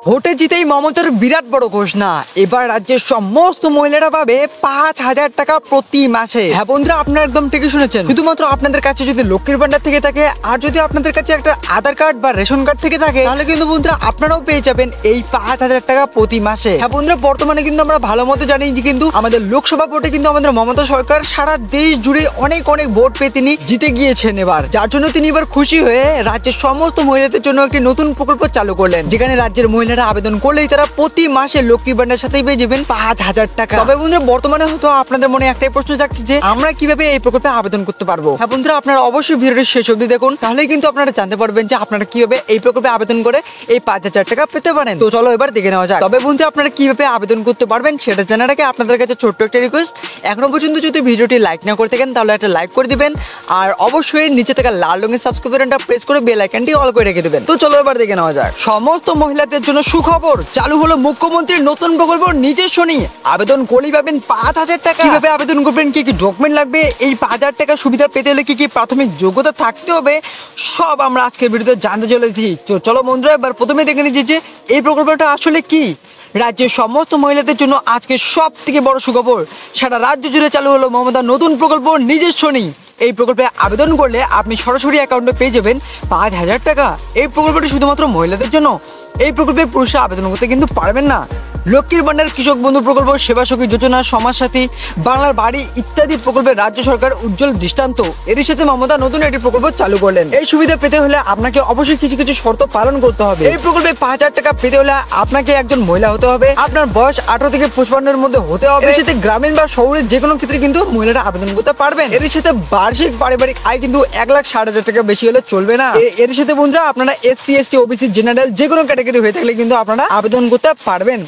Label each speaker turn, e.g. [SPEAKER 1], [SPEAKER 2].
[SPEAKER 1] ভোটে জিতেই মমতার বিরাট বড় ঘোষণা, এবার রাজ্যের সমস্ত মহিলারা পাবে 5,000 টাকা প্রতি মাসে। হ্যাঁ বন্ধুরা, আপনারা একদম ঠিকই শুনেছেন। শুধুমাত্র আপনাদের কাছে যদি লক্ষ্মীর ভান্ডার থেকে থাকে আর যদি আপনাদের কাছে একটা আধার কার্ড বা রেশন কার্ড থেকে থাকে, তাহলে কিন্তু বন্ধুরা আপনারাও পেয়ে যাবেন এই 5,000 টাকা প্রতি মাসে। হ্যাঁ বন্ধুরা, বর্তমানে কিন্তু আমরা ভালো মতো জানি যে কিন্তু আমাদের লোকসভা ভোটে কিন্তু আমাদের মমতা সরকার সারা দেশ জুড়ে অনেক ভোট পেয়ে তিনি জিতে গিয়েছেন এবার, যার জন্য তিনি এবার খুশি হয়ে রাজ্যের সমস্ত মহিলাদের জন্য একটি নতুন প্রকল্প চালু করলেন, যেখানে রাজ্যের মহিলারা আবেদন করলেই তারা প্রতি মাসে লক্ষ্মী ভান্ডার সাথেই পেয়ে যাবেন 5,000 টাকা। তবে বন্ধুরা, বর্তমানে হয়তো আপনাদের মনে একটাই প্রশ্ন জাগছে যে আমরা কিভাবে এই প্রকল্পে আবেদন করতে পারবো। হ্যাঁ বন্ধুরা, আপনারা অবশ্যই ভিডিওটি শেষ অবধি দেখুন, তাহলেই কিন্তু আপনারা জানতে পারবেন যে আপনারা কিভাবে এই প্রকল্পে আবেদন করে এই 5,000 টাকা পেতে পারেন। তো চলো এবার দেখে নেওয়া যাক। তবে বন্ধুরা, আপনারা কিভাবে আবেদন করতে পারবেন সেটা জানার আগে আপনাদের কাছে ছোট্ট একটা রিকোয়েস্ট, এখনো পর্যন্ত যদি ভিডিওটি লাইক না করে থাকেন তাহলে একটা লাইক করে দিবেন, আর অবশ্যই নিচে থাকা লাল রঙের সাবস্ক্রাইব বাটনটা প্রেস করে বেল আইকনটি অল করে রেখে দিবেন। তো চলো এবার দেখে নেওয়া যাক। সমস্ত মহিলাদের জন্য সুখবর, চালু হলো মুখ্যমন্ত্রীর নতুন প্রকল্প নিজস্ব নিয়ে। আবেদন করলেই পাবেন 5,000 টাকা। কিভাবে আবেদন করবেন, কি কি ডকুমেন্ট লাগবে, এই 5,000 টাকা সুবিধা পেতে হলে কি কি প্রাথমিক যোগ্যতা থাকতে হবে, সব আমরা আজকের ভিডিওতে জানতে চলেছি। চলো বন্ধুরা, এবার প্রথমে দেখে নিচ্ছি যে এই প্রকল্পটা আসলে কি। রাজ্যের সমস্ত মহিলাদের জন্য আজকে সব থেকে বড় সুখবর, সারা রাজ্য জুড়ে চালু হলো মমতার নতুন প্রকল্প নিজস্ব নেই। এই প্রকল্পে আবেদন করলে আপনি সরাসরি অ্যাকাউন্টে পেয়ে যাবেন 5,000 টাকা। এই প্রকল্পটি শুধুমাত্র মহিলাদের জন্য। এই প্রকল্পে পুরুষরা আবেদন করতে কিন্তু পারবেন না। লক্ষ্মীর ভান্ডার, কৃষক বন্ধু প্রকল্প, সেবা সখী যোজনা, সমাজসাথী, বাংলার বাড়ি ইত্যাদি প্রকল্পে রাজ্য সরকার উজ্জ্বল দৃষ্টান্ত। এর সাথে মমতা নতুন একটি প্রকল্প চালু করলেন। এই সুবিধা পেতে হলে আপনাকে অবশ্যই কিছু কিছু শর্ত পালন করতে হবে। এই প্রকল্পে 5,000 টাকা পেতে হলে আপনাকে একজন মহিলা হতে হবে, আপনার বয়স 18 থেকে 55 মধ্যে হতে হবে। এর সাথে গ্রামীণ বা শহরের যে কোনো ক্ষেত্রে কিন্তু মহিলারা আবেদন করতে পারবেন। এর সাথে বার্ষিক পারিবারিক আয় কিন্তু 1,60,000 টাকা বেশি হলে চলবে না। এর সাথে বন্ধুরা আপনারা SC ST OBC জেনারেল যে কোনো ক্যাটাগরি হয়ে থাকলে কিন্তু আপনারা আবেদন করতে পারবেন।